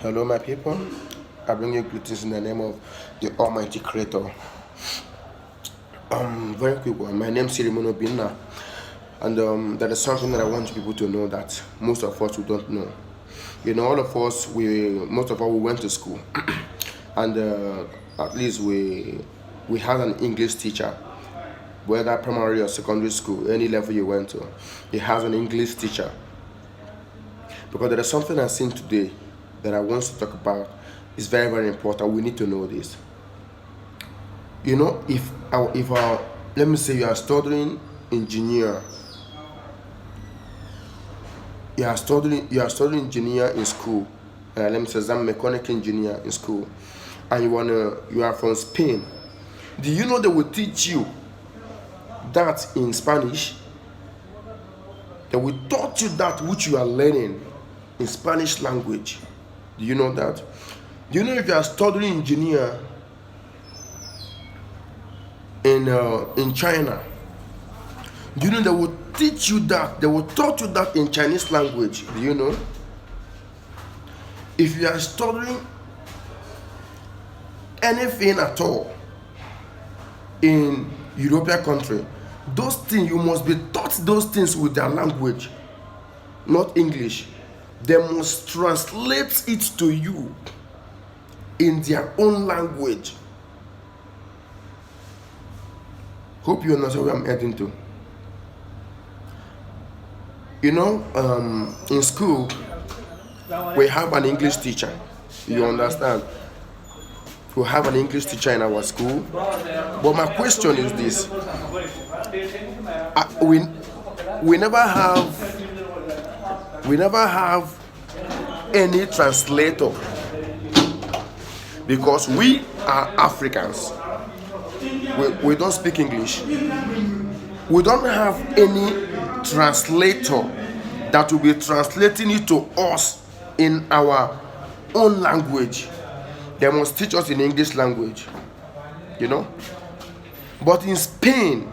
Hello, my people. I bring you greetings in the name of the Almighty Creator. Very quick one. My name is Sirimono Binna, and there is something that I want people to know that most of us we don't know. All of us, most of us we went to school, and at least we had an English teacher, whether primary or secondary school, any level you went to, he has an English teacher. Because there is something I've seen today that I want to talk about. It's very, very important. We need to know this. If let me say you are studying engineer, you are studying engineer in school. Let me say some mechanic engineer in school, and you are from Spain. Do you know they will teach you that in Spanish? They will taught you that which you are learning in Spanish language. Do you know that? Do you know if you are studying engineer in China? Do you know they will teach you that? They will taught you that in Chinese language. Do you know? If you are studying anything at all in European country, those things you must be taught those things with their language, not English. They must translate it to you in their own language. Hope you understand where I'm heading to. In school, we have an English teacher. You understand? We have an English teacher in our school. But my question is this. We never have any translator, because we are Africans. We don't speak English. We don't have any translator that will be translating it to us in our own language. They must teach us in English language. But in Spain,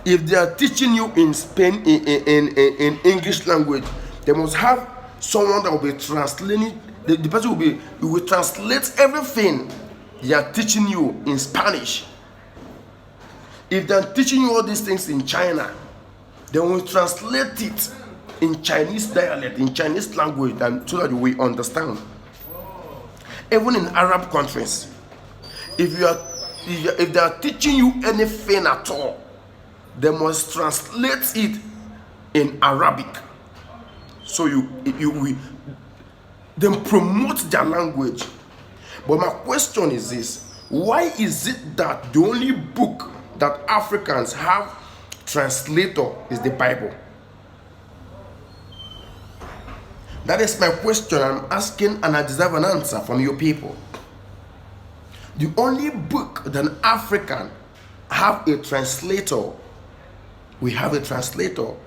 if they are teaching you in Spain in English language, they must have someone that will be translating. The person will translate everything they are teaching you in Spanish. If they are teaching you all these things in China, they will translate it in Chinese dialect, in Chinese language, and so that you will understand. Even in Arab countries, if they are teaching you anything at all, they must translate it in Arabic. So then promote their language. But my question is this: why is it that the only book that Africans have translator is the Bible? That is my question I'm asking, and I deserve an answer from you people. The only book that an African have a translator, we have a translator,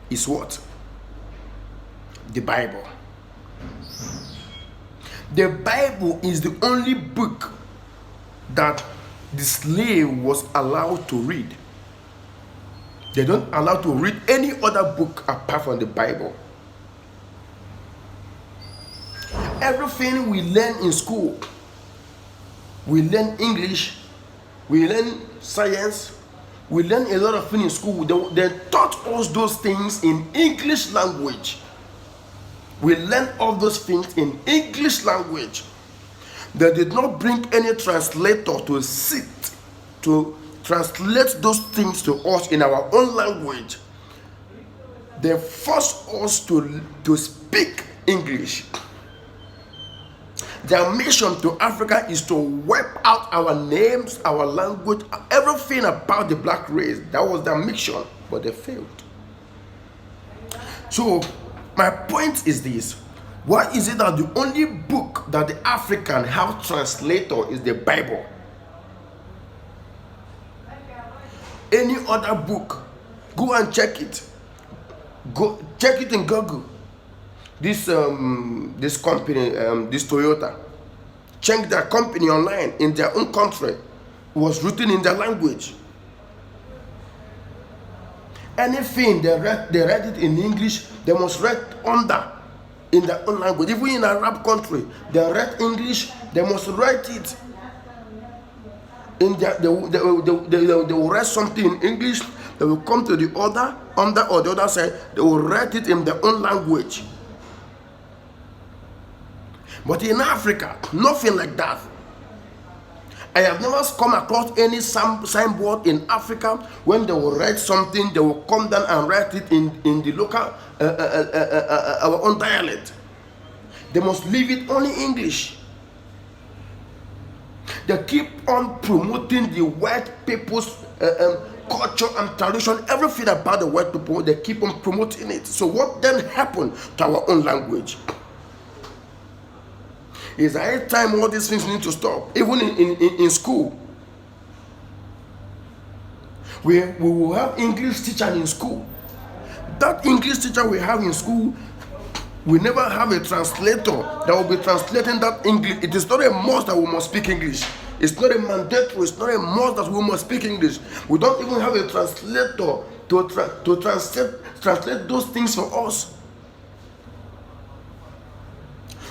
is what? The Bible. The Bible is the only book that the slave was allowed to read. They don't allow to read any other book apart from the Bible. Everything we learn in school, we learn English, we learn science, we learn a lot of things in school. They taught us those things in English language. We learn all those things in English language. They did not bring any translator to sit to translate those things to us in our own language. They forced us to speak English. Their mission to Africa is to wipe out our names, our language, everything about the black race. That was their mission, but they failed. So my point is this: why is it that the only book that the African have translator is the Bible? Any other book, go and check it. Go check it in Google. This company, this Toyota, check their company online in their own country. It was written in their language. Anything they read it in English, they must read under in their own language. Even in Arab country, they write English, they must write it in their, they will write something in English, they will come to the other, under or the other side, they will write it in their own language. But in Africa, nothing like that. I have never come across any signboard in Africa. When they will write something, they will come down and write it in the local, our own dialect. They must leave it only English. They keep on promoting the white people's culture and tradition, everything about the white people, they keep on promoting it. So what then happened to our own language? It's high time all these things need to stop. Even in school, we will have English teacher in school. That English teacher we have in school, we never have a translator that will be translating that English. It is not a must that we must speak English. It's not a mandatory, it's not a must that we must speak English. We don't even have a translator to translate those things for us.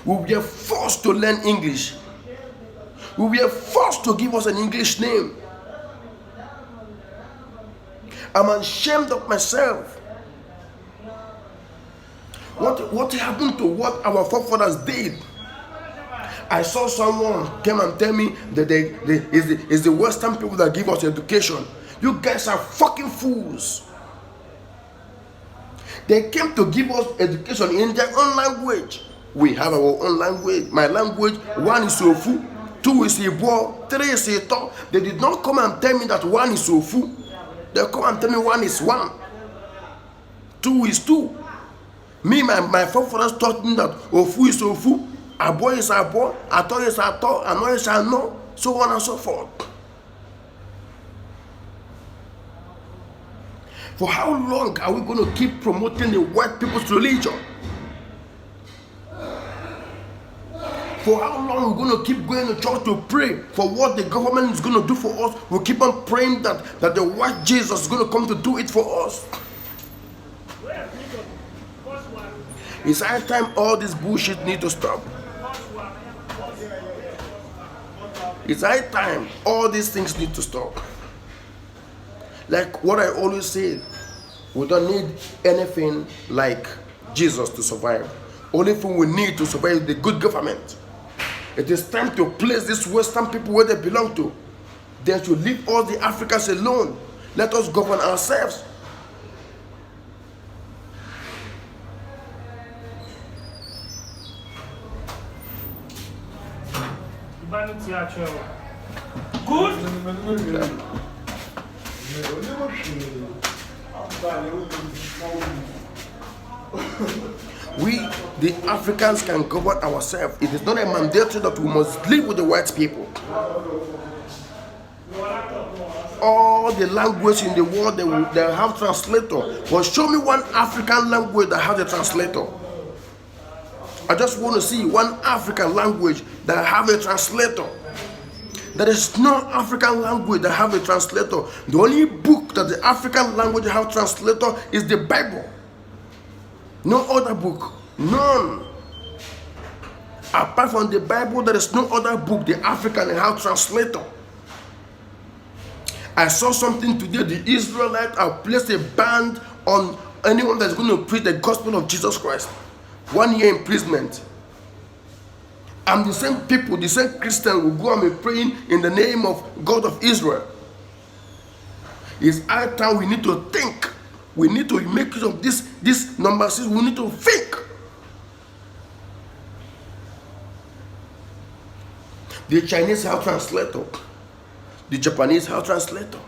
We were forced to learn English. We were forced to give us an English name. I'm ashamed of myself. What happened to what our forefathers did? I saw someone came and tell me that it's the Western people that give us education. You guys are fucking fools. They came to give us education in their own language. We have our own language. My language, 1 is Ofu, 2 is Igbo, 3 is Ito. They did not come and tell me that 1 is Ofu. They come and tell me 1 is 1, 2 is 2. Me, my forefathers taught me that Ofu is Ofu, Abo is Abo, Ato is Ato, Ano is Ano, so on and so forth. For how long are we going to keep promoting the white people's religion? For how long are we going to keep going to church to pray for what the government is going to do for us? We'll keep on praying that the white Jesus is going to come to do it for us. It's high time all this bullshit need to stop. It's high time all these things need to stop. Like what I always say, we don't need anything like Jesus to survive. Only thing we need to survive is the good government. It is time to place these Western people where they belong to. They should leave all the Africans alone. Let us govern ourselves. Good. We, the Africans, can govern ourselves. It is not a mandatory that we must live with the white people. All the language in the world, they have translator. But show me one African language that has a translator. I just want to see one African language that have a translator. There is no African language that have a translator. The only book that the African language have translator is the Bible. No other book. None. Apart from the Bible, there is no other book the African have translator. I saw something today. The Israelites have placed a ban on anyone that's going to preach the gospel of Jesus Christ. 1 year imprisonment. And the same people, the same Christians will go and be praying in the name of God of Israel. It's our time we need to think. We need to make use of this number 6. We need to think. The Chinese have translator. The Japanese have translator.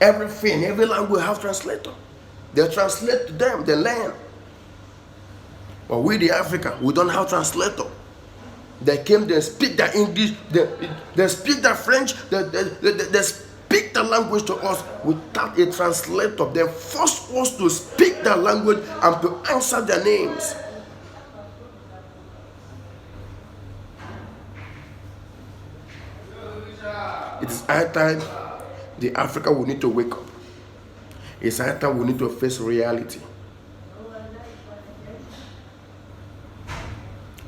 Everything, every language have translator. They translate to them, they learn. But we the African, we don't have translator. They came, they speak their English, they speak their French, they speak the language to us without a translator. They force us to speak their language and to answer their names. It is high time the Africa will need to wake up. It's high time we need to face reality.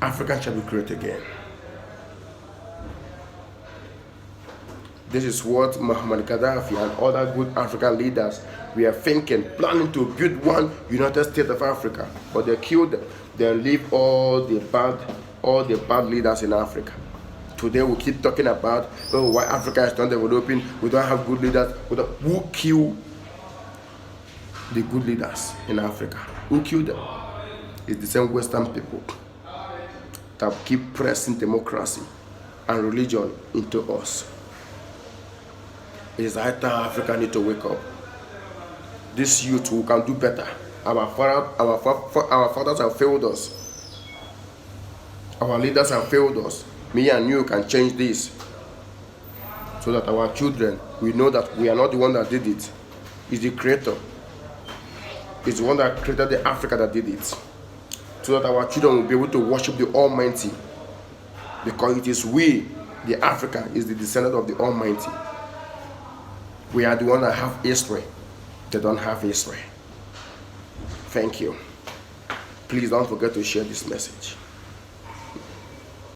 Africa shall be great again. This is what Muhammad Gaddafi and other good African leaders we are thinking, planning to build one United States of Africa, but they killed them. They leave all the bad leaders in Africa. Today we keep talking about, oh, why Africa is not developing, we don't have good leaders. Who killed the good leaders in Africa? Who killed them? It's the same Western people that keep pressing democracy and religion into us. It is high time Africa need to wake up. This youth who can do better. Our fathers have failed us. Our leaders have failed us. Me and you can change this, so that our children, we know that we are not the one that did it. It's the Creator. It's the one that created the Africa that did it, so that our children will be able to worship the Almighty, because it is we, the Africa, is the descendant of the Almighty. We are the one that have history. They don't have history. Thank you. Please don't forget to share this message.